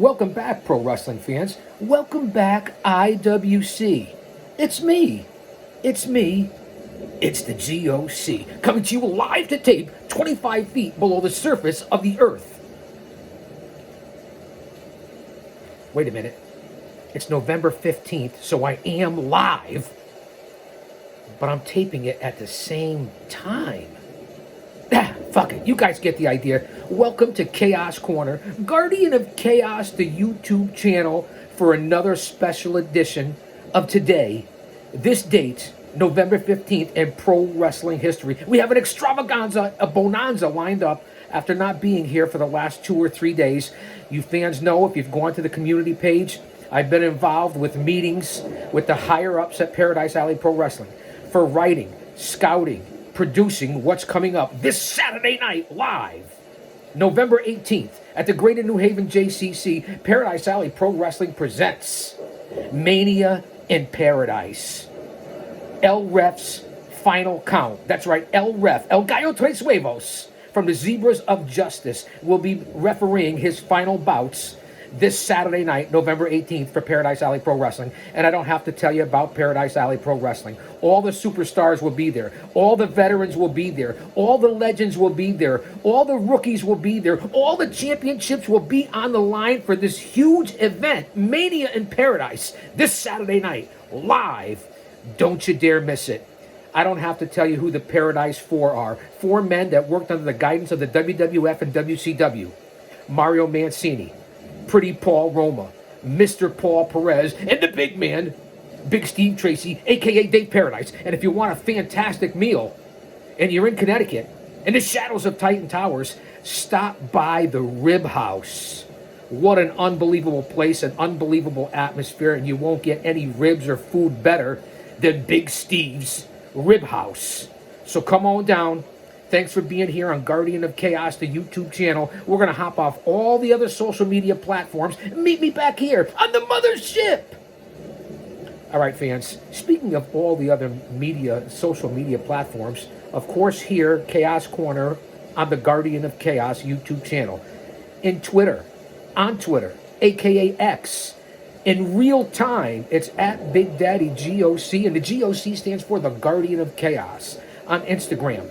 Welcome back, pro wrestling fans. Welcome back, IWC. It's me. It's me. It's the G.O.C. coming to you live to tape 25 feet below the surface of the earth. Wait a minute. It's November 15th, so I am live, but I'm taping it at the same time. Fuck it, you guys get the idea. Welcome to Chaos Corner, Guardian of Chaos, the YouTube channel, for another special edition of today, this date, November 15th, in pro wrestling history. We have an extravaganza, a bonanza lined up after not being here for the last 2 or 3 days. You fans know, if you've gone to the community page, I've been involved with meetings with the higher-ups at Paradise Alley Pro Wrestling for writing, scouting, producing what's coming up this Saturday night live, November 18th, at the Greater New Haven JCC. Paradise Alley Pro Wrestling presents Mania in Paradise. El Ref's Final Count. That's right, El Ref, El Gallo Tres Huevos, from the Zebras of Justice, will be refereeing his final bouts this Saturday night, November 18th, for Paradise Alley Pro Wrestling. And I don't have to tell you about Paradise Alley Pro Wrestling. All the superstars will be there. All the veterans will be there. All the legends will be there. All the rookies will be there. All the championships will be on the line for this huge event, Mania in Paradise, this Saturday night, live. Don't you dare miss it. I don't have to tell you who the Paradise Four are. 4 men that worked under the guidance of the WWF and WCW. Mario Mancini, Pretty Paul Roma, Mr. Paul Perez, and the big man, Big Steve Tracy, a.k.a. Dave Paradise. And if you want a fantastic meal and you're in Connecticut, in the shadows of Titan Towers, stop by the Rib House. What an unbelievable place, an unbelievable atmosphere, and you won't get any ribs or food better than Big Steve's Rib House. So come on down. Thanks for being here on Guardian of Chaos, the YouTube channel. We're going to hop off all the other social media platforms and meet me back here on the mothership. All right, fans. Speaking of all the other social media platforms, of course here, Chaos Corner on the Guardian of Chaos YouTube channel. In Twitter, on Twitter, a.k.a. X. In real time, it's at Big Daddy G.O.C. And the G.O.C. stands for the Guardian of Chaos. On Instagram,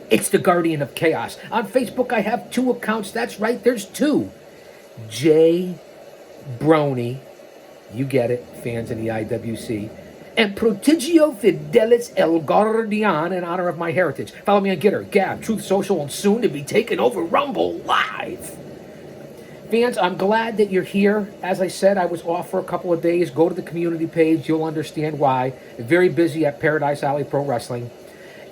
it's the Guardian of Chaos. On Facebook, I have 2 accounts. That's right, there's 2. J. Brony, you get it, fans in the IWC, and Prodigio Fidelis El Guardian, in honor of my heritage. Follow me on Gitter, Gab, Truth Social, and soon to be taking over Rumble Live. Fans, I'm glad that you're here. As I said, I was off for a couple of days. Go to the community page. You'll understand why. Very busy at Paradise Alley Pro Wrestling.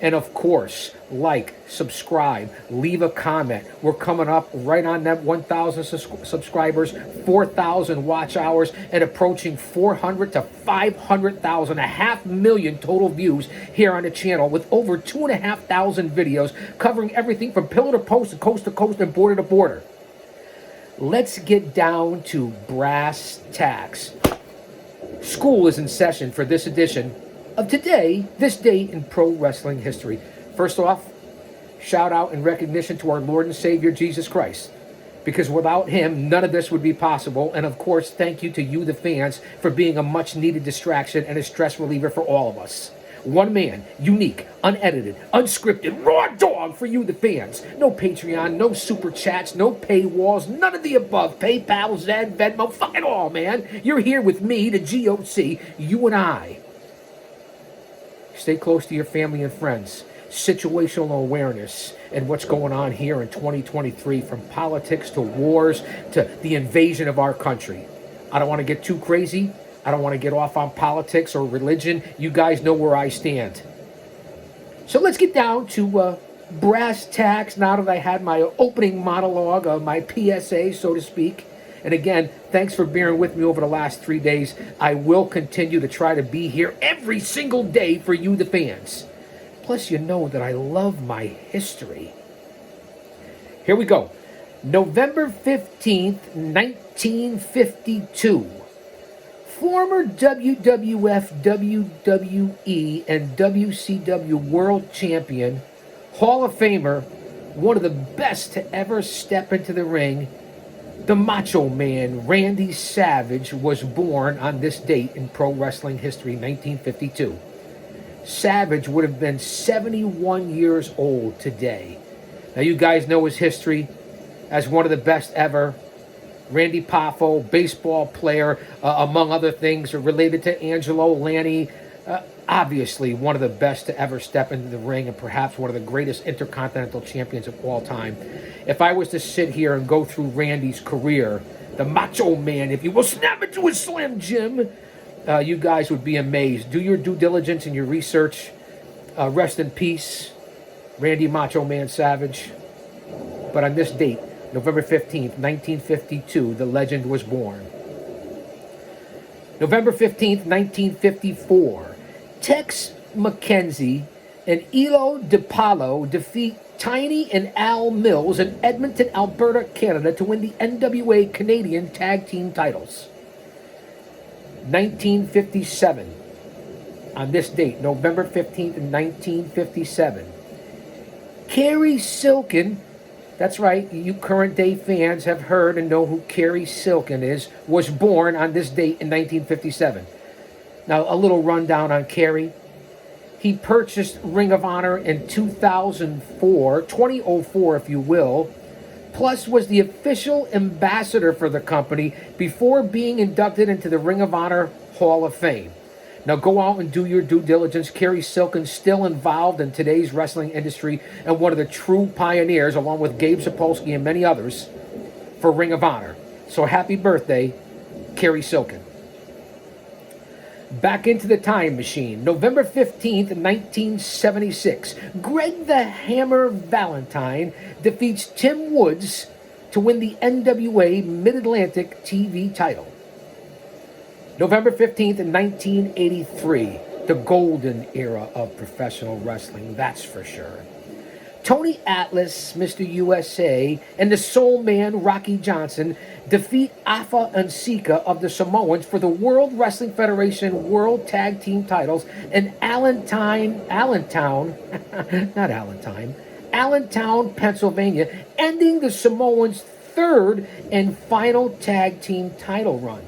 And of course, like, subscribe, leave a comment. We're coming up right on that 1,000 subscribers, 4,000 watch hours, and approaching 400 to 500,000, 500,000 total views here on the channel, with over 2,500 videos covering everything from pillar to post and coast to coast and border to border. Let's get down to brass tacks. School is in session for this edition of today, this date in pro wrestling history. First off, shout out and recognition to our Lord and Savior, Jesus Christ. Because without him, none of this would be possible. And of course, thank you to you, the fans, for being a much needed distraction and a stress reliever for all of us. One man, unique, unedited, unscripted, raw dog for you, the fans. No Patreon, no super chats, no paywalls, none of the above. PayPal, Zen, Venmo, fuck it all, man. You're here with me, the G.O.C., you and I. Stay close to your family and friends. Situational awareness and what's going on here in 2023, from politics to wars to the invasion of our country. I don't want to get too crazy. I don't want to get off on politics or religion. You guys know where I stand. So let's get down to brass tacks now that I had my opening monologue, my PSA, so to speak. And again, thanks for bearing with me over the last 3 days. I will continue to try to be here every single day for you, the fans. Plus, you know that I love my history. Here we go. November 15th, 1952. Former WWF, WWE, and WCW World Champion, Hall of Famer, one of the best to ever step into the ring, The Macho Man, Randy Savage, was born on this date in pro wrestling history, 1952. Savage would have been 71 years old today. Now, you guys know his history as one of the best ever. Randy Poffo, baseball player, among other things, related to Angelo Lanni. Obviously, one of the best to ever step into the ring and perhaps one of the greatest intercontinental champions of all time. If I was to sit here and go through Randy's career, the Macho Man, if you will, snap into his Slim Jim, you guys would be amazed. Do your due diligence and your research. Rest in peace, Randy Macho Man Savage. But on this date, November 15th, 1952, the legend was born. November 15th, 1954, Tex McKenzie and Elo DiPaolo defeat Tiny and Al Mills in Edmonton, Alberta, Canada to win the NWA Canadian Tag Team titles. 1957, on this date, November 15th, 1957, Carrie Silken, that's right, you current day fans have heard and know who Carrie Silken is, was born on this date in 1957. Now, a little rundown on Carrie. He purchased Ring of Honor in 2004 if you will, plus was the official ambassador for the company before being inducted into the Ring of Honor Hall of Fame. Now go out and do your due diligence. Carrie Silken's still involved in today's wrestling industry and one of the true pioneers, along with Gabe Sapolsky and many others, for Ring of Honor. So happy birthday, Carrie Silken. Back into the time machine. November 15th, 1976. Greg the Hammer Valentine defeats Tim Woods to win the NWA Mid-Atlantic TV title. November 15th, 1983. The golden era of professional wrestling, that's for sure. Tony Atlas, Mr. USA, and the Soul Man, Rocky Johnson, defeat Afa and Sika of the Samoans for the World Wrestling Federation World Tag Team titles in Allentown, Pennsylvania, ending the Samoans' third and final tag team title run.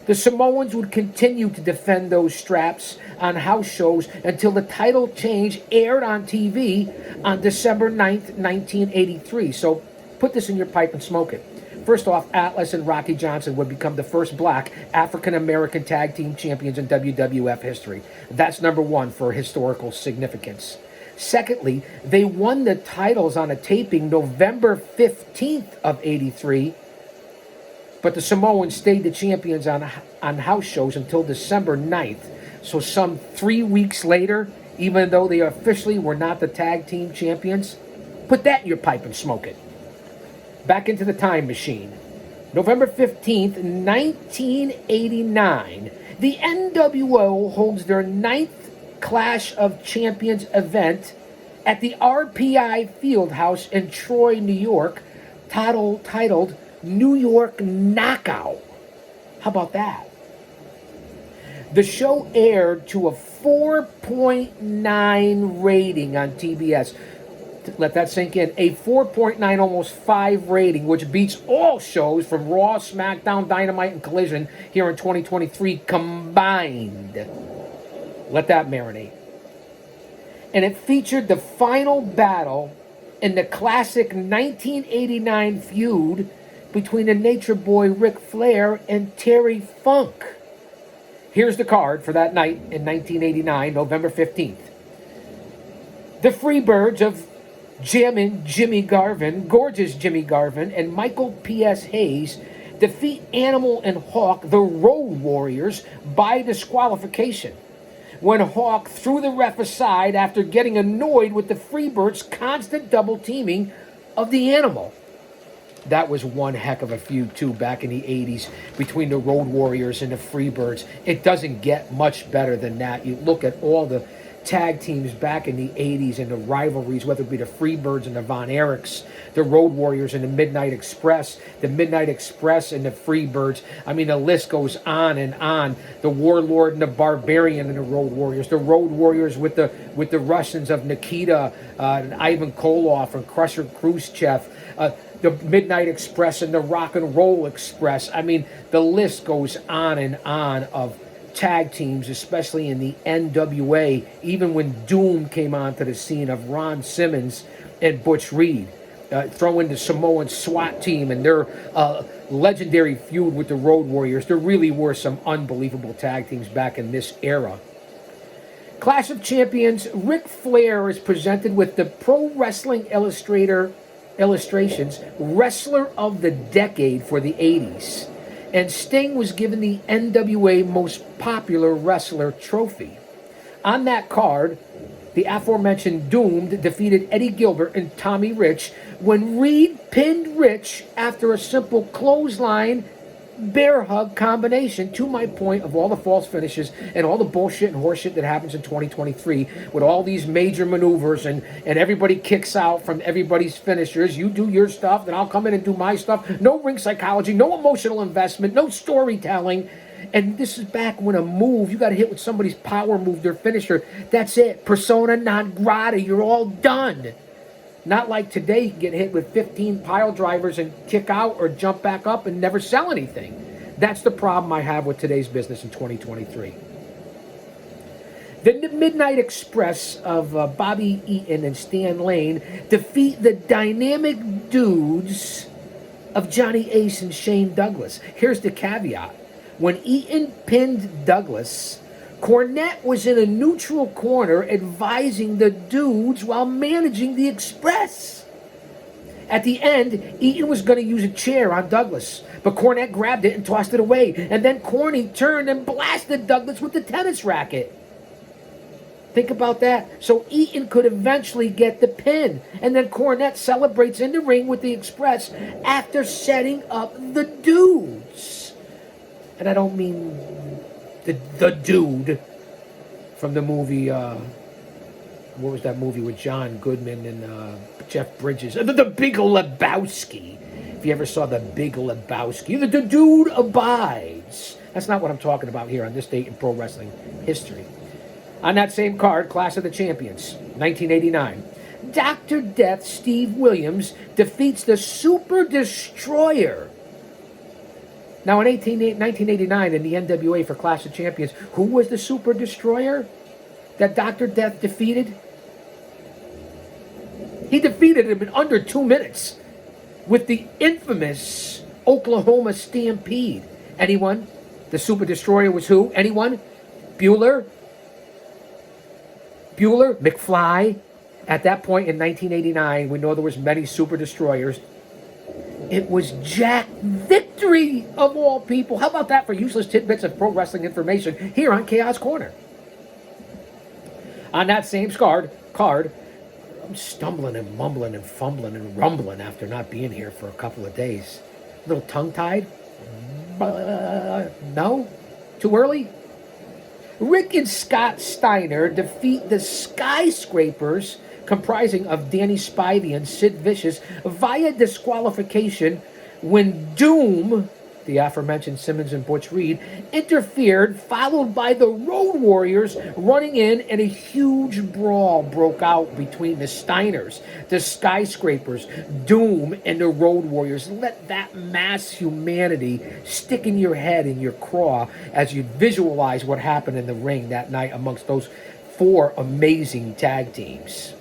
The Samoans would continue to defend those straps on house shows until the title change aired on TV on December 9th, 1983. So put this in your pipe and smoke it. First off, Atlas and Rocky Johnson would become the first black African-American tag team champions in WWF history. That's number one for historical significance. Secondly, they won the titles on a taping November 15th of 83, but the Samoans stayed the champions on house shows until December 9th. So some 3 weeks later, even though they officially were not the tag team champions, put that in your pipe and smoke it. Back into the time machine. November 15th, 1989, the NWO holds their 9th Clash of Champions event at the RPI Fieldhouse in Troy, New York, titled New York Knockout. How about that? The show aired to a 4.9 rating on TBS. Let that sink in. A 4.9, almost 5 rating, which beats all shows from Raw, SmackDown, Dynamite, and Collision here in 2023 combined. Let that marinate. And it featured the final battle in the classic 1989 feud between the Nature Boy Ric Flair and Terry Funk. Here's the card for that night in 1989, November 15th. The Freebirds of Jammin' Jimmy Garvin, Gorgeous Jimmy Garvin, and Michael P.S. Hayes defeat Animal and Hawk, the Road Warriors, by disqualification, when Hawk threw the ref aside after getting annoyed with the Freebirds' constant double teaming of the Animal. That was one heck of a feud, too, back in the 80s between the Road Warriors and the Freebirds. It doesn't get much better than that. You look at all the tag teams back in the 80s and the rivalries, whether it be the Freebirds and the Von Erichs, the Road Warriors and the Midnight Express and the Freebirds. I mean, the list goes on and on. The Warlord and the Barbarian and the Road Warriors. The Road Warriors with the Russians of Nikita and Ivan Koloff and Crusher Khrushchev. the Midnight Express and the Rock and Roll Express. I mean, the list goes on and on of tag teams, especially in the NWA, even when Doom came onto the scene of Ron Simmons and Butch Reed. Throw in the Samoan SWAT team and their legendary feud with the Road Warriors. There really were some unbelievable tag teams back in this era. Clash of Champions, Ric Flair is presented with the Pro Wrestling Illustrations Wrestler of the Decade for the 80s. And Sting was given the NWA Most Popular Wrestler trophy. On that card, the aforementioned Doomed defeated Eddie Gilbert and Tommy Rich when Reed pinned Rich after a simple clothesline bear hug combination. To my point of all the false finishes and all the bullshit and horseshit that happens in 2023 with all these major maneuvers and everybody kicks out from everybody's finishers. You do your stuff, then I'll come in and do my stuff. No ring psychology, no emotional investment, no storytelling. And this is back when a move, you got to hit with somebody's power move, their finisher. That's it. Persona non grata. You're all done. Not like today, you can get hit with 15 pile drivers and kick out or jump back up and never sell anything. That's the problem I have with today's business in 2023. The Midnight Express of Bobby Eaton and Stan Lane defeat the Dynamic Dudes of Johnny Ace and Shane Douglas. Here's the caveat. When Eaton pinned Douglas, Cornette was in a neutral corner advising the Dudes while managing the Express. At the end, Eaton was going to use a chair on Douglas, but Cornette grabbed it and tossed it away. And then Corny turned and blasted Douglas with the tennis racket. Think about that. So Eaton could eventually get the pin. And then Cornette celebrates in the ring with the Express after setting up the Dudes. And I don't mean the dude from the movie, what was that movie with John Goodman and Jeff Bridges? The Big Lebowski. If you ever saw The Big Lebowski. The dude abides. That's not what I'm talking about here on this date in pro wrestling history. On that same card, Clash of the Champions, 1989. Dr. Death Steve Williams defeats the Super Destroyer. Now, in 1989, in the NWA for Clash of Champions, who was the Super Destroyer that Dr. Death defeated? He defeated him in under 2 minutes with the infamous Oklahoma Stampede. Anyone? The Super Destroyer was who? Anyone? Bueller? McFly? At that point in 1989, we know there was many Super Destroyers. It was Jack Victory, of all people. How about that for useless tidbits of pro wrestling information here on Chaos Corner? On that same card, I'm stumbling and mumbling and fumbling and rumbling after not being here for a couple of days. A little tongue-tied? No? Too early? Rick and Scott Steiner defeat the Skyscrapers, comprising of Danny Spivey and Sid Vicious, via disqualification when Doom, the aforementioned Simmons and Butch Reed, interfered, followed by the Road Warriors running in, and a huge brawl broke out between the Steiners, the Skyscrapers, Doom, and the Road Warriors. Let that mass humanity stick in your head and your craw as you visualize what happened in the ring that night amongst those four amazing tag teams.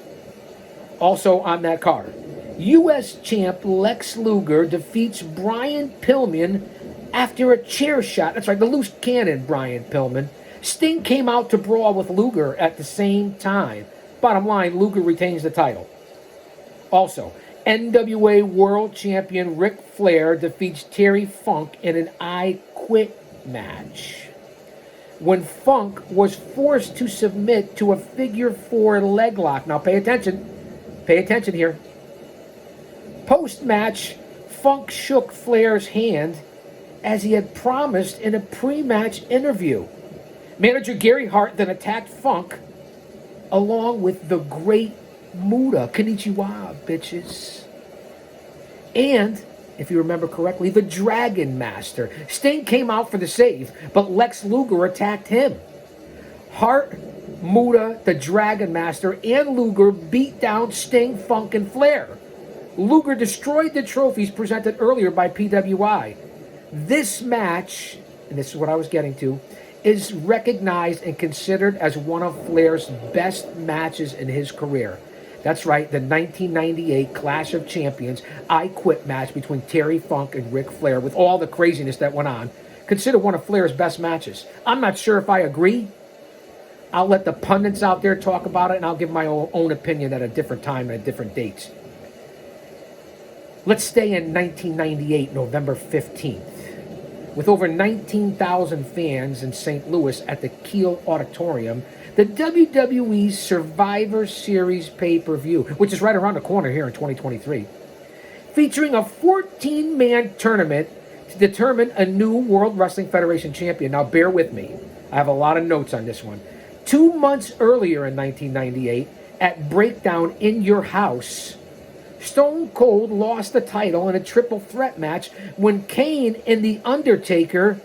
Also on that card, U.S. champ Lex Luger defeats Brian Pillman after a chair shot. That's right, the loose cannon Brian Pillman. Sting came out to brawl with Luger at the same time. Bottom line, Luger retains the title. Also, NWA World Champion Ric Flair defeats Terry Funk in an I Quit match. When Funk was forced to submit to a figure 4 leg lock. Now pay attention. Pay attention here. Post-match, Funk shook Flair's hand as he had promised in a pre-match interview. Manager Gary Hart then attacked Funk along with the Great Muta. Konnichiwa, bitches. And, if you remember correctly, the Dragon Master. Sting came out for the save, but Lex Luger attacked him. Hart, Muta, the Dragon Master, and Luger beat down Sting, Funk, and Flair. Luger destroyed the trophies presented earlier by PWI. This match, and this is what I was getting to, is recognized and considered as one of Flair's best matches in his career. That's right, the 1998 Clash of Champions I Quit match between Terry Funk and Ric Flair, with all the craziness that went on, considered one of Flair's best matches. I'm not sure if I agree. I'll let the pundits out there talk about it, and I'll give my own opinion at a different time and at different dates. Let's stay in 1998, November 15th. With over 19,000 fans in St. Louis at the Kiel Auditorium, the WWE's Survivor Series pay-per-view, which is right around the corner here in 2023, featuring a 14-man tournament to determine a new World Wrestling Federation champion. Now, bear with me. I have a lot of notes on this one. 2 months earlier in 1998, at Breakdown in Your House, Stone Cold lost the title in a triple threat match when Kane and The Undertaker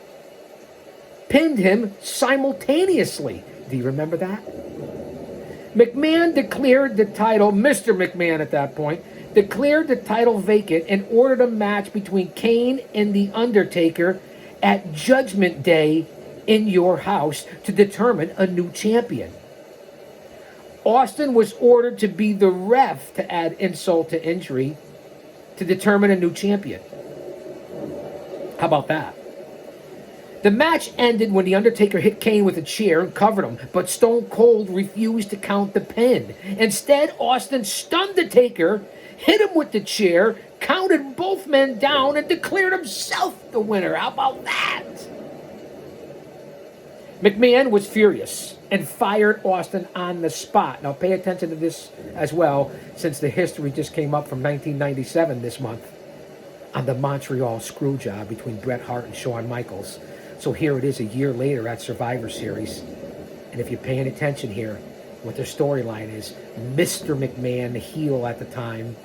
pinned him simultaneously. Do you remember that? McMahon declared the title, Mr. McMahon at that point, declared the title vacant and ordered a match between Kane and The Undertaker at Judgment Day in Your House to determine a new champion. Austin was ordered to be the ref to add insult to injury to determine a new champion. How about that? The match ended when The Undertaker hit Kane with a chair and covered him, but Stone Cold refused to count the pin. Instead, Austin stunned the Taker, hit him with the chair, counted both men down, and declared himself the winner. How about that? McMahon was furious and fired Austin on the spot. Now pay attention to this as well, since the history just came up from 1997 this month on the Montreal Screwjob between Bret Hart and Shawn Michaels. So here it is a year later at Survivor Series. And if you're paying attention here, what their storyline is, Mr. McMahon, the heel at the time,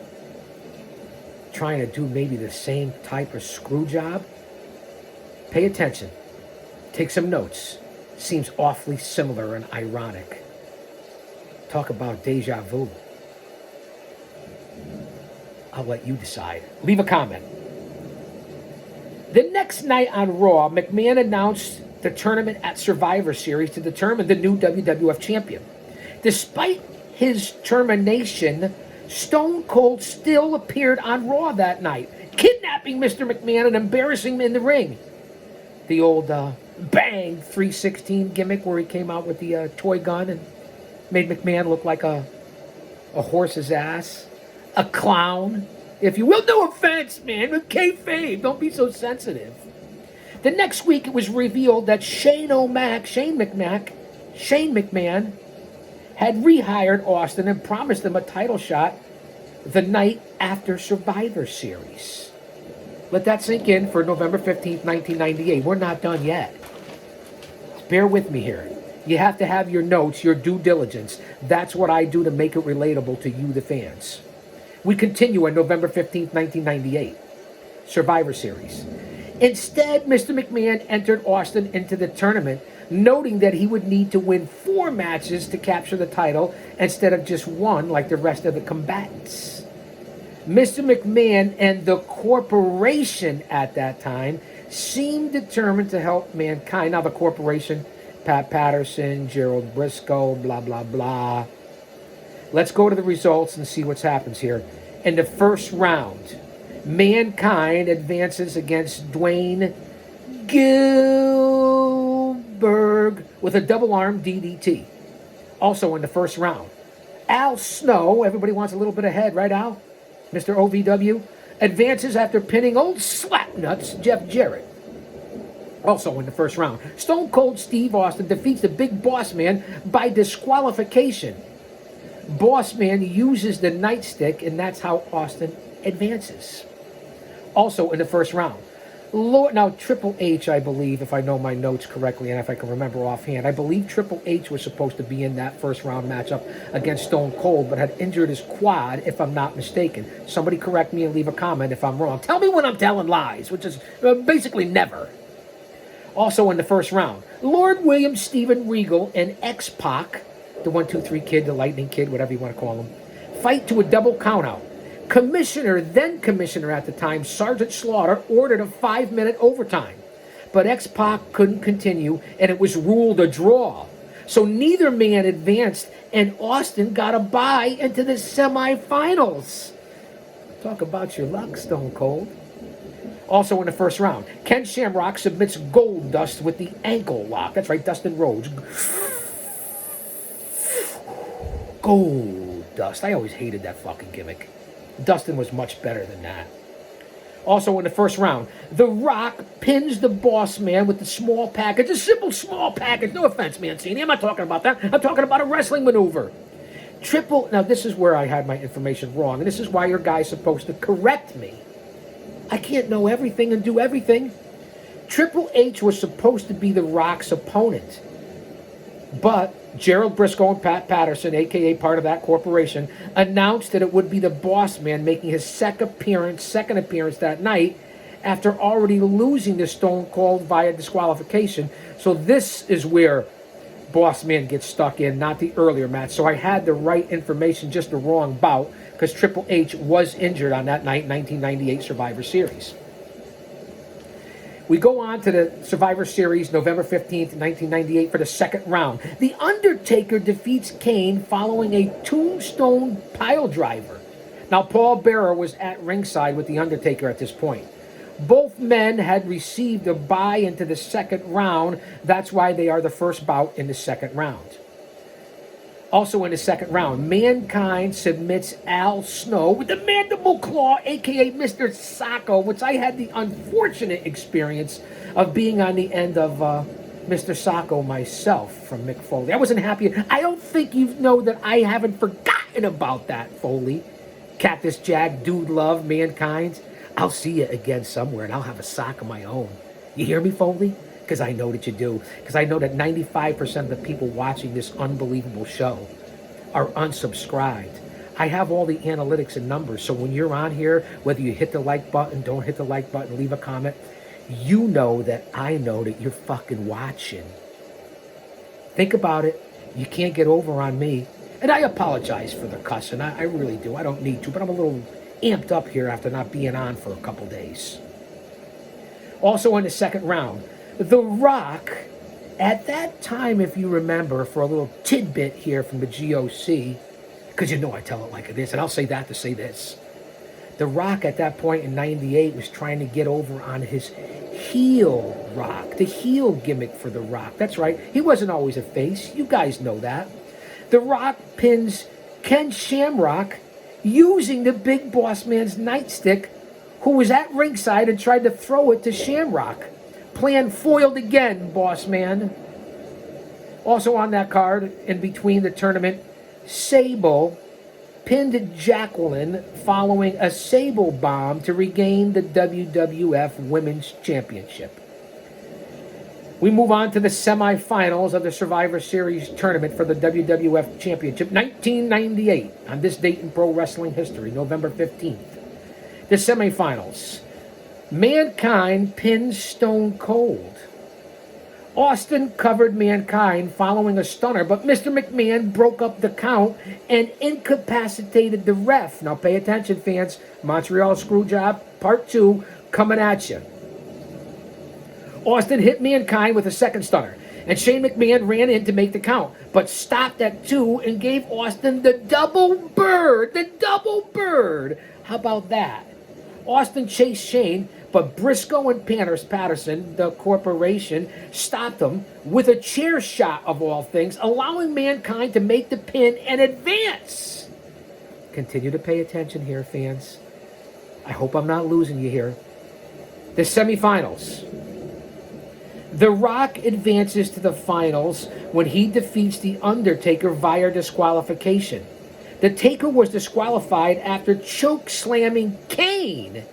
trying to do maybe the same type of screw job. Pay attention. Take some notes. Seems awfully similar and ironic. Talk about deja vu. I'll let you decide. Leave a comment. The next night on Raw, McMahon announced the tournament at Survivor Series to determine the new WWF champion. Despite his termination, Stone Cold still appeared on Raw that night, kidnapping Mr. McMahon and embarrassing him in the ring. The old Bang 316 gimmick where he came out with the toy gun and made McMahon look like a horse's ass, a clown, if you will. No offense, man, with kayfabe, don't be so sensitive. The next week, it was revealed that Shane McMahon had rehired Austin and promised him a title shot the night after Survivor Series. Let that sink in for November 15th, 1998. We're not done yet. Bear with me here. You have to have your notes, your due diligence. That's what I do to make it relatable to you, the fans. We continue on November 15th, 1998. Survivor Series. Instead, Mr. McMahon entered Austin into the tournament, noting that he would need to win 4 matches to capture the title instead of just 1 like the rest of the combatants. Mr. McMahon and the corporation at that time seemed determined to help mankind. Now the corporation, Pat Patterson, Gerald Briscoe, blah, blah, blah. Let's go to the results and see what happens here. In the first round, Mankind advances against Dwayne Gilbert with a double arm DDT. Also in the first round, Al Snow, everybody wants a little bit ahead, right, Al? Mr. OVW, advances after pinning old slapnuts Jeff Jarrett. Also in the first round, Stone Cold Steve Austin defeats the Big Boss Man by disqualification. Boss Man uses the nightstick, and that's how Austin advances. Also in the first round, now Triple H, I believe, if I know my notes correctly and if I can remember offhand, I believe Triple H was supposed to be in that first round matchup against Stone Cold, but had injured his quad, if I'm not mistaken. Somebody correct me and leave a comment if I'm wrong. Tell me when I'm telling lies, which is basically never. Also in the first round, Lord William Steven Regal and X-Pac, the 1, 2, 3 kid, the Lightning Kid, whatever you want to call him, fight to a double countout. Then commissioner at the time, Sergeant Slaughter, ordered a 5-minute overtime. But X-Pac couldn't continue, and it was ruled a draw. So neither man advanced, and Austin got a bye into the semifinals. Talk about your luck, Stone Cold. Also in the first round, Ken Shamrock submits Goldust with the ankle lock. That's right, Dustin Rhodes. Goldust. I always hated that fucking gimmick. Dustin was much better than that. Also in the first round, The Rock pins the Boss Man with the small package. A simple small package. No offense, Mancini. I'm not talking about that. I'm talking about a wrestling maneuver. Now this is where I had my information wrong, and this is why your guy's supposed to correct me. I can't know everything and do everything. Triple H was supposed to be The Rock's opponent. But Gerald Briscoe and Pat Patterson, a.k.a. part of that corporation, announced that it would be the Boss Man making his second appearance that night after already losing to Stone Cold via disqualification. So this is where Boss Man gets stuck in, not the earlier match. So I had the right information, just the wrong bout, because Triple H was injured on that night, 1998 Survivor Series. We go on to the Survivor Series, November 15th, 1998, for the second round. The Undertaker defeats Kane following a tombstone piledriver. Now, Paul Bearer was at ringside with The Undertaker at this point. Both men had received a bye into the second round. That's why they are the first bout in the second round. Also in the second round, Mankind submits Al Snow with the Mandible Claw, a.k.a. Mr. Sacco, which I had the unfortunate experience of being on the end of Mr. Sacco myself from Mick Foley. I wasn't happy. I don't think you know that I haven't forgotten about that, Foley. Cactus Jack, Dude Love, Mankind. I'll see you again somewhere, and I'll have a sock of my own. You hear me, Foley? Because I know that you do. Because I know that 95% of the people watching this unbelievable show are unsubscribed. I have all the analytics and numbers, so when you're on here, whether you hit the like button, don't hit the like button, leave a comment, you know that I know that you're fucking watching. Think about it. You can't get over on me. And I apologize for the cussing. I really do. I don't need to, but I'm a little amped up here after not being on for a couple days. Also in the second round, The Rock, at that time, if you remember, for a little tidbit here from the G.O.C., because you know I tell it like it is, and I'll say that to say this. The Rock at that point in 98 was trying to get over on his heel Rock, the heel gimmick for The Rock. That's right, he wasn't always a face. You guys know that. The Rock pins Ken Shamrock using the Big Boss Man's nightstick, who was at ringside and tried to throw it to Shamrock. Plan foiled again, Boss Man. Also on that card, in between the tournament, Sable pinned Jacqueline following a Sable bomb to regain the WWF Women's Championship. We move on to the semifinals of the Survivor Series tournament for the WWF Championship, 1998, on this date in pro wrestling history, November 15th. The semifinals. Mankind pins Stone Cold. Austin covered Mankind following a stunner, but Mr. McMahon broke up the count and incapacitated the ref. Now pay attention, fans. Montreal Screwjob, Part 2, coming at you. Austin hit Mankind with a second stunner, and Shane McMahon ran in to make the count, but stopped at 2 and gave Austin the double bird. The double bird. How about that? Austin chased Shane, but Briscoe and Patterson, the corporation, stopped him with a chair shot of all things, allowing Mankind to make the pin and advance. Continue to pay attention here, fans. I hope I'm not losing you here. The semifinals. The Rock advances to the finals when he defeats The Undertaker via disqualification. The Taker was disqualified after choke slamming Kane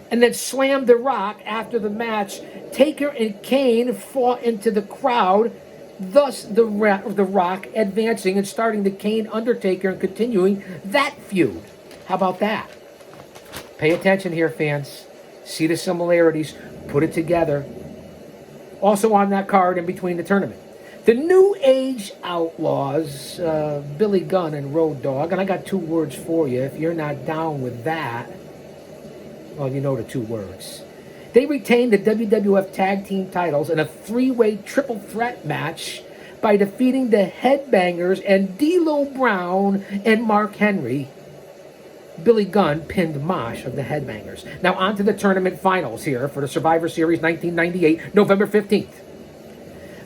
and then slammed The Rock after the match. Taker and Kane fought into the crowd, thus the Rock advancing and starting the Kane-Undertaker and continuing that feud. How about that? Pay attention here, fans. See the similarities. Put it together. Also on that card in between the tournament, The New Age Outlaws, Billy Gunn and Road Dogg, and I got 2 words for you. If you're not down with that, well, you know the 2 words. They retained the WWF Tag Team titles in a 3-way triple threat match by defeating the Headbangers and D'Lo Brown and Mark Henry. Billy Gunn pinned Mosh of the Headbangers. Now on to the tournament finals here for the Survivor Series 1998, November 15th.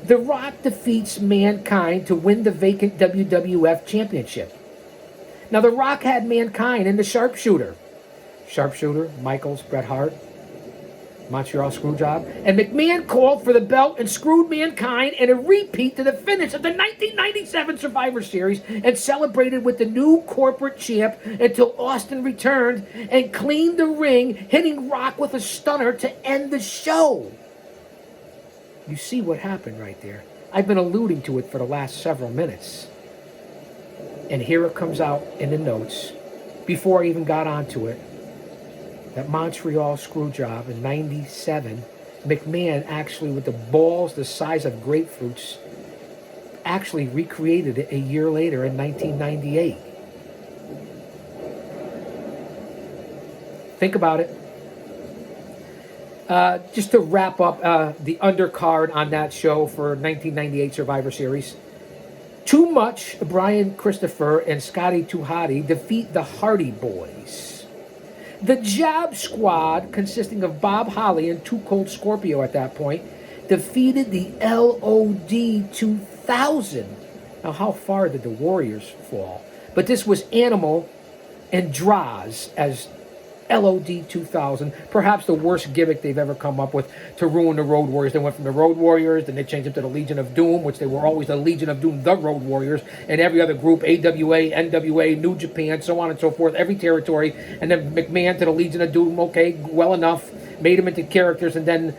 The Rock defeats Mankind to win the vacant WWF Championship. Now The Rock had Mankind in the Sharpshooter. Sharpshooter, Michaels, Bret Hart, Montreal Screwjob. And McMahon called for the belt and screwed Mankind in a repeat to the finish of the 1997 Survivor Series and celebrated with the new corporate champ until Austin returned and cleaned the ring, hitting Rock with a stunner to end the show. You see what happened right there. I've been alluding to it for the last several minutes. And here it comes out in the notes, before I even got onto it, that Montreal Screwjob in 97, McMahon actually, with the balls the size of grapefruits, actually recreated it a year later in 1998. Think about it. Just to wrap up the undercard on that show for 1998 Survivor Series. Too Much, Brian Christopher and Scotty 2 Hotty defeat the Hardy Boys. The Job Squad, consisting of Bob Holly and 2 Cold Scorpio at that point, defeated the LOD 2000. Now, how far did the Warriors fall? But this was Animal and Droz as LOD 2000, perhaps the worst gimmick they've ever come up with to ruin the Road Warriors. They went from the Road Warriors, then they changed it to the Legion of Doom, which they were always the Legion of Doom, the Road Warriors, and every other group, AWA, NWA, New Japan, so on and so forth, every territory, and then McMahon to the Legion of Doom, okay, well enough, made them into characters, and then,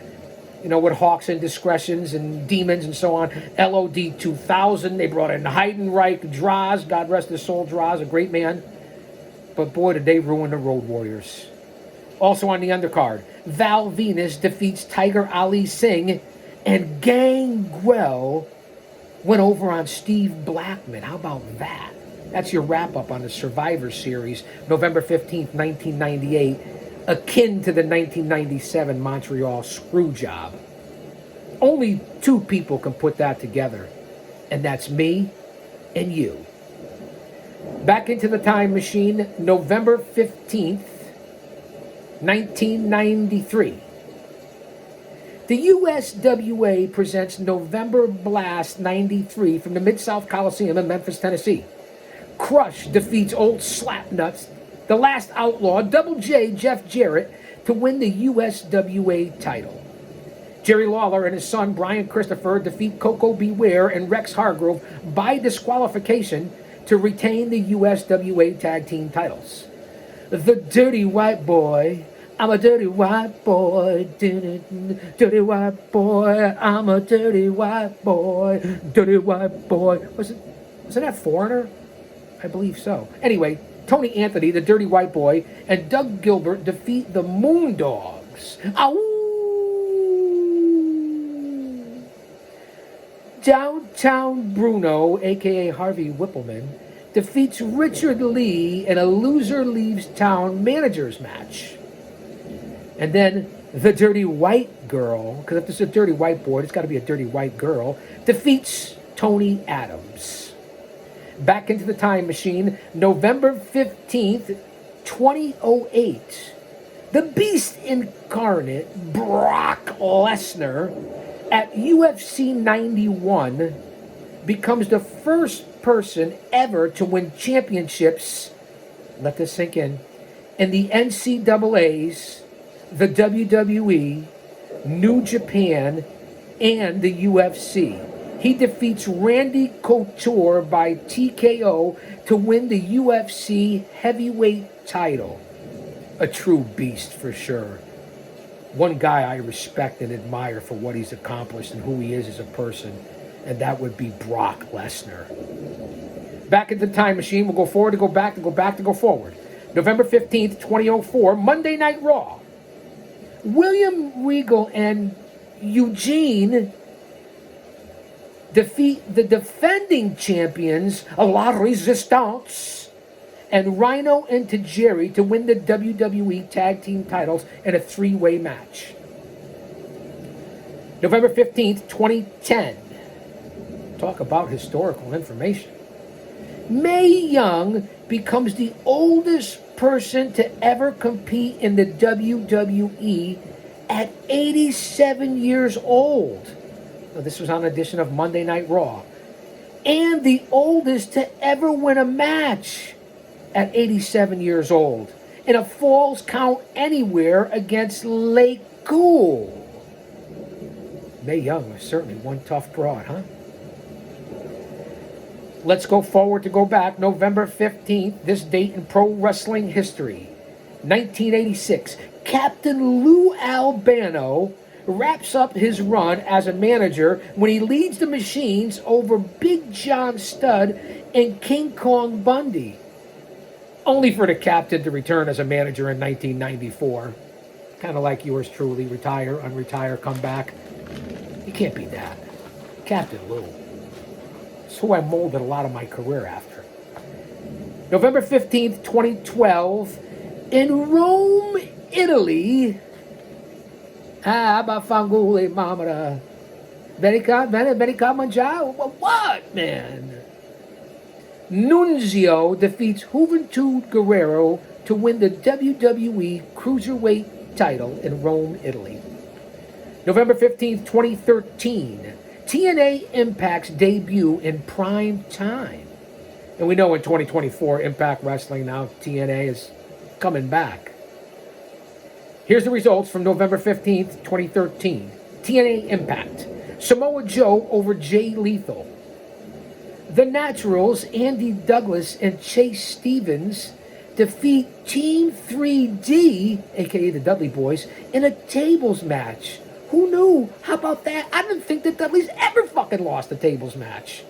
you know, with Hawks Indiscretions and Demons and so on, LOD 2000, they brought in Heidenreich, Droz, God rest his soul, Droz, a great man. But boy, did they ruin the Road Warriors. Also on the undercard, Val Venus defeats Tiger Ali Singh, and Gangrel went over on Steve Blackman. How about that? That's your wrap-up on the Survivor Series, November 15th, 1998, akin to the 1997 Montreal Screwjob. Only 2 people can put that together, and that's me and you. Back into the time machine, November 15th, 1993. The USWA presents November Blast 93 from the Mid-South Coliseum in Memphis, Tennessee. Crush defeats Old Slapnuts, the Last Outlaw, Double J, Jeff Jarrett, to win the USWA title. Jerry Lawler and his son Brian Christopher defeat Coco Beware and Rex Hargrove by disqualification to retain the USWA Tag Team titles. The Dirty White Boy, I'm a dirty white boy, dirty white boy, I'm a dirty white boy, dirty white boy. Wasn't that Foreigner? I believe so. Anyway, Tony Anthony, the Dirty White Boy, and Doug Gilbert defeat the Moondogs. Ow! Downtown Bruno, a.k.a. Harvey Whippleman, defeats Richard Lee in a loser leaves town managers match. And then the Dirty White Girl, because if this is a Dirty White Boy, it's got to be a Dirty White Girl, defeats Tony Adams. Back into the time machine, November 15th, 2008. The Beast Incarnate, Brock Lesnar, at UFC 91, becomes the first person ever to win championships, let this sink in the NCAAs, the WWE, New Japan, and the UFC. He defeats Randy Couture by TKO to win the UFC heavyweight title. A true beast for sure. One guy I respect and admire for what he's accomplished and who he is as a person, and that would be Brock Lesnar. Back into the time machine, we'll go forward to go back, to go back to go forward. November 15th, 2004, Monday Night Raw. William Regal and Eugene defeat the defending champions, La Resistance, and Rhino and Tajiri to win the WWE Tag Team titles in a three-way match. November 15th, 2010. Talk about historical information. Mae Young becomes the oldest person to ever compete in the WWE at 87 years old. Now, this was on an edition of Monday Night Raw. And the oldest to ever win a match at 87 years old in a Falls Count Anywhere against Lake Cool. Mae Young was certainly one tough broad, huh? Let's go forward to go back. November 15th, this date in pro wrestling history. 1986, Captain Lou Albano wraps up his run as a manager when he leads the Machines over Big John Studd and King Kong Bundy. Only for the captain to return as a manager in 1994. Kind of like yours truly, retire, unretire, come back. You can't beat that. Captain Lou. It's who I molded a lot of my career after. November 15th, 2012, in Rome, Italy. Bafangule Mamara. Venica Manjao. What, man? Nunzio defeats Juventud Guerrero to win the WWE Cruiserweight title in Rome, Italy. November 15th, 2013, TNA Impact's debut in prime time. And we know in 2024, Impact Wrestling now, TNA is coming back. Here's the results from November 15th, 2013. TNA Impact. Samoa Joe over Jay Lethal. The Naturals, Andy Douglas and Chase Stevens, defeat Team 3D, aka the Dudley Boys, in a tables match. Who knew? How about that? I didn't think the Dudleys ever fucking lost a tables match.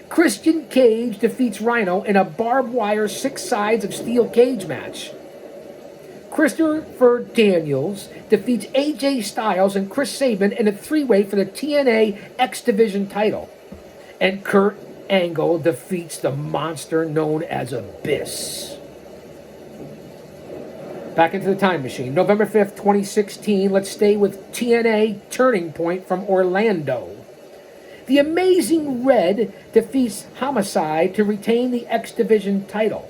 Christian Cage defeats Rhino in a barbed wire 6 sides of steel cage match. Christopher Daniels defeats AJ Styles and Chris Sabin in a 3-way for the TNA X Division title. And Kurt Angle defeats the monster known as Abyss. Back into the time machine. November 5th, 2016. Let's stay with TNA Turning Point from Orlando. The Amazing Red defeats Homicide to retain the X Division title.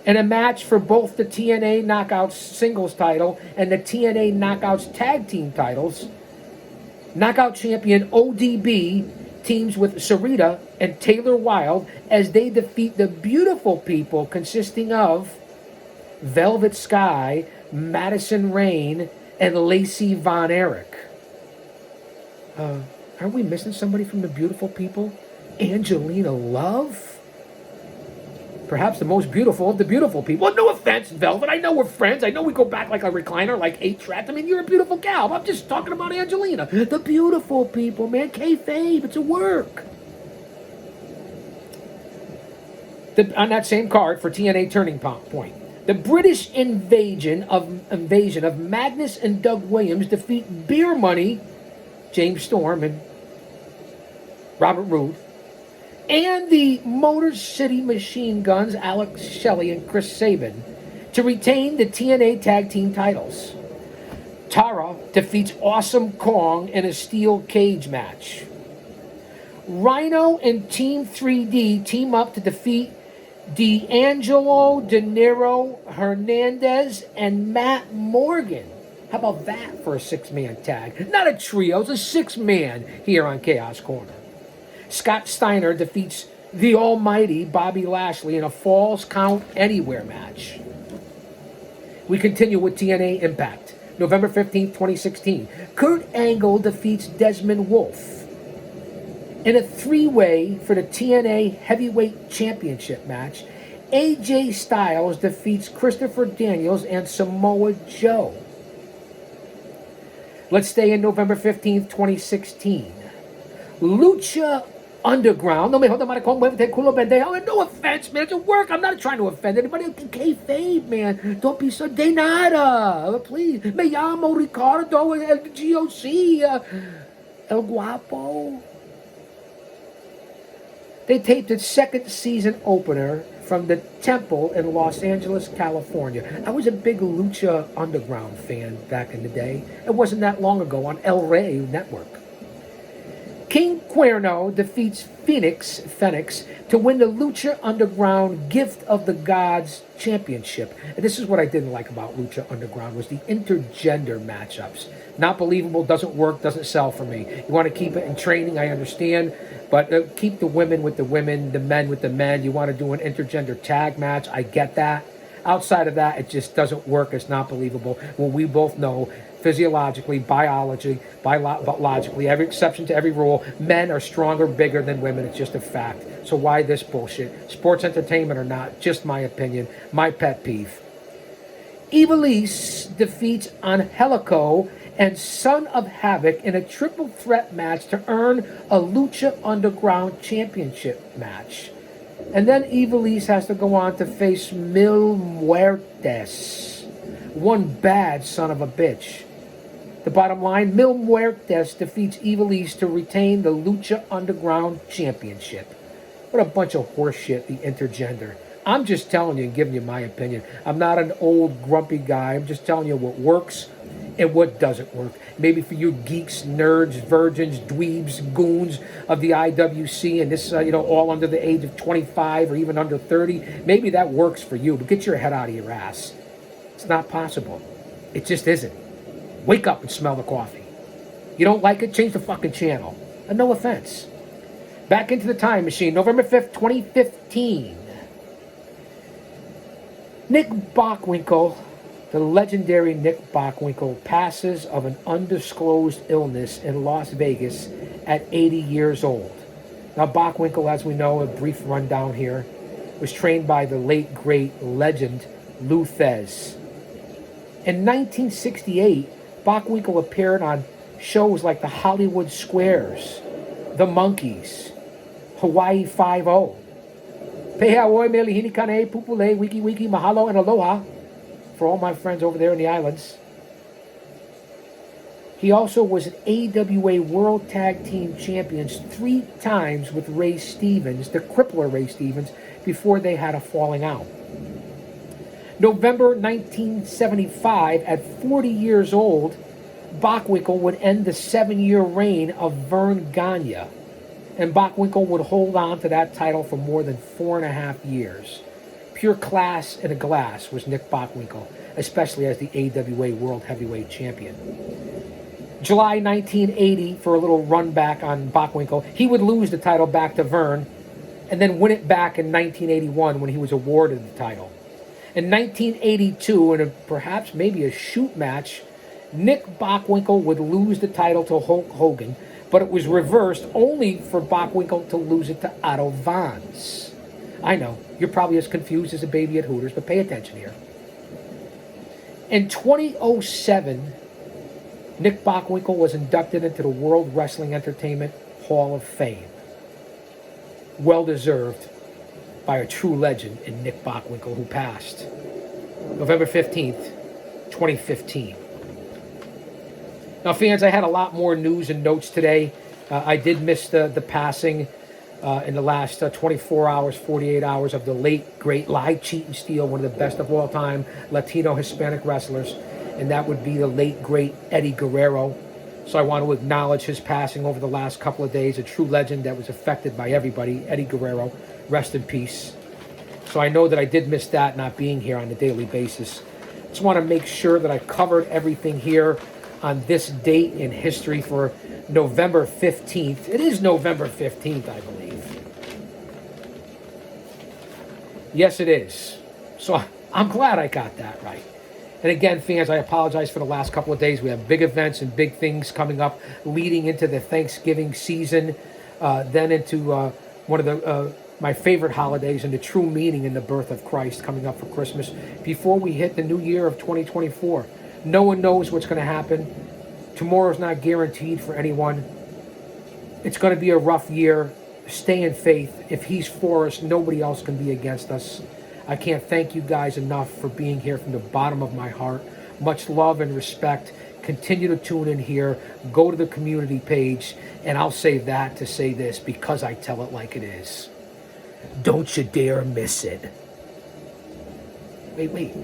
In a match for both the TNA Knockouts singles title and the TNA Knockouts tag team titles, Knockout champion ODB teams with Sarita and Taylor Wilde as they defeat the Beautiful People, consisting of Velvet Sky, Madison Rain, and Lacey Von Erich. Are we missing somebody from the Beautiful People? Angelina Love? Perhaps the most beautiful of the beautiful people. Well, no offense, Velvet. I know we're friends. I know we go back like a recliner, like 8-track. I mean, you're a beautiful gal. I'm just talking about Angelina. The Beautiful People, man. Kayfabe. It's a work. On that same card for TNA Turning Point, the British invasion of Magnus and Doug Williams defeat Beer Money, James Storm and Robert Roode, and the Motor City Machine Guns, Alex Shelley and Chris Sabin, to retain the TNA Tag Team titles. Tara defeats Awesome Kong in a steel cage match. Rhino and Team 3D team up to defeat D'Angelo, De Niro, Hernandez, and Matt Morgan. How about that for a 6-man tag? Not a trio, it's a 6-man here on Chaos Corner. Scott Steiner defeats the almighty Bobby Lashley in a Falls Count Anywhere match. We continue with TNA Impact. November 15th, 2016. Kurt Angle defeats Desmond Wolfe in a 3-way for the TNA Heavyweight Championship match. AJ Styles defeats Christopher Daniels and Samoa Joe. Let's stay in November 15th, 2016. Lucha Underground. No offense, man. It's a work. I'm not trying to offend anybody. Kayfabe, man. Don't be so de nada. Please. Me llamo Ricardo, el G.O.C. El Guapo. They taped its second season opener from the Temple in Los Angeles, California. I was a big Lucha Underground fan back in the day. It wasn't that long ago on El Rey Network. King Cuerno defeats Phoenix to win the Lucha Underground Gift of the Gods Championship. And this is what I didn't like about Lucha Underground was the intergender matchups. Not believable, doesn't work, doesn't sell for me. You want to keep it in training, I understand, but keep the women with the women, the men with the men. You want to do an intergender tag match, I get that. Outside of that, it just doesn't work. It's not believable. Well, we both know physiologically, biologically, every exception to every rule, men are stronger, bigger than women. It's just a fact. So why this bullshit? Sports entertainment or not, just my opinion, my pet peeve. Ivelisse defeats Angelico and Son of Havoc in a triple threat match to earn a Lucha Underground Championship match. And then Ivelisse has to go on to face Mil Muertes, one bad son of a bitch. The bottom line, Mil Muertes defeats Ivelisse to retain the Lucha Underground Championship. What a bunch of horseshit, the intergender. I'm just telling you and giving you my opinion. I'm not an old grumpy guy. I'm just telling you what works and what doesn't work. Maybe for you geeks, nerds, virgins, dweebs, goons of the IWC and this, all under the age of 25 or even under 30, maybe that works for you, but get your head out of your ass. It's not possible. It just isn't. Wake up and smell the coffee. You don't like it? Change the fucking channel. And no offense. Back into the time machine, November 5th, 2015. Nick Bockwinkel, the legendary Nick Bockwinkel, passes of an undisclosed illness in Las Vegas at 80 years old. Now, Bockwinkel, as we know, a brief rundown here, was trained by the late, great legend Lou Thesz. In 1968, Bockwinkel appeared on shows like the Hollywood Squares, The Monkees, Hawaii Five-0, Pehaoi Melihini Kane, Pupule, Wiki Wiki, Mahalo, and Aloha, for all my friends over there in the islands. He also was an AWA World Tag Team Champions 3 times with Ray Stevens, the crippler Ray Stevens, before they had a falling out. November 1975, at 40 years old, Bockwinkel would end the 7-year reign of Vern Gagne, and Bockwinkel would hold on to that title for more than 4.5 years. Pure class in a glass was Nick Bockwinkel, especially as the AWA World Heavyweight Champion. July 1980, for a little run back on Bockwinkel, he would lose the title back to Vern, and then win it back in 1981 when he was awarded the title. In 1982, in perhaps maybe a shoot match, Nick Bockwinkel would lose the title to Hulk Hogan, but it was reversed only for Bockwinkel to lose it to Otto Vance. I know, you're probably as confused as a baby at Hooters, but pay attention here. In 2007, Nick Bockwinkel was inducted into the World Wrestling Entertainment Hall of Fame. Well-deserved by a true legend in Nick Bockwinkel, who passed November 15th, 2015. Now, fans, I had a lot more news and notes today. I did miss the passing in the last 24 hours, 48 hours of the late, great Live Cheat and Steal, one of the best of all time Latino Hispanic wrestlers, and that would be the late, great Eddie Guerrero. So I want to acknowledge his passing over the last couple of days, a true legend that was affected by everybody, Eddie Guerrero. Rest in peace. So I know that I did miss that, not being here on a daily basis. Just want to make sure that I covered everything here on this date in history for November 15th. It is November 15th, I believe. Yes, it is. So I'm glad I got that right. And again, fans, I apologize for the last couple of days. We have big events and big things coming up leading into the Thanksgiving season, then into one of the my favorite holidays and the true meaning in the birth of Christ coming up for Christmas before we hit the new year of 2024. No one knows what's going to happen. Tomorrow's not guaranteed for anyone. It's going to be a rough year. Stay in faith. If he's for us, nobody else can be against us. I can't thank you guys enough for being here from the bottom of my heart. Much love and respect. Continue to tune in here. Go to the community page, and I'll save that to say this because I tell it like it is. Don't you dare miss it. Wait.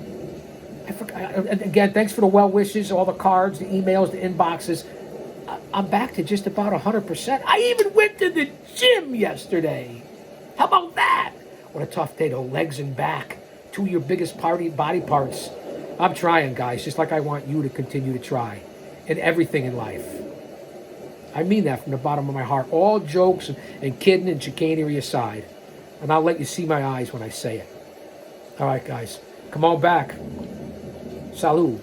I forgot. And again, thanks for the well wishes, all the cards, the emails, the inboxes. I'm back to just about 100%. I even went to the gym yesterday. How about that? What a tough day, though. Legs and back. Two of your biggest body parts. I'm trying, guys, just like I want you to continue to try in everything in life. I mean that from the bottom of my heart. All jokes and kidding and chicanery aside. And I'll let you see my eyes when I say it. All right, guys. Come on back. Salud.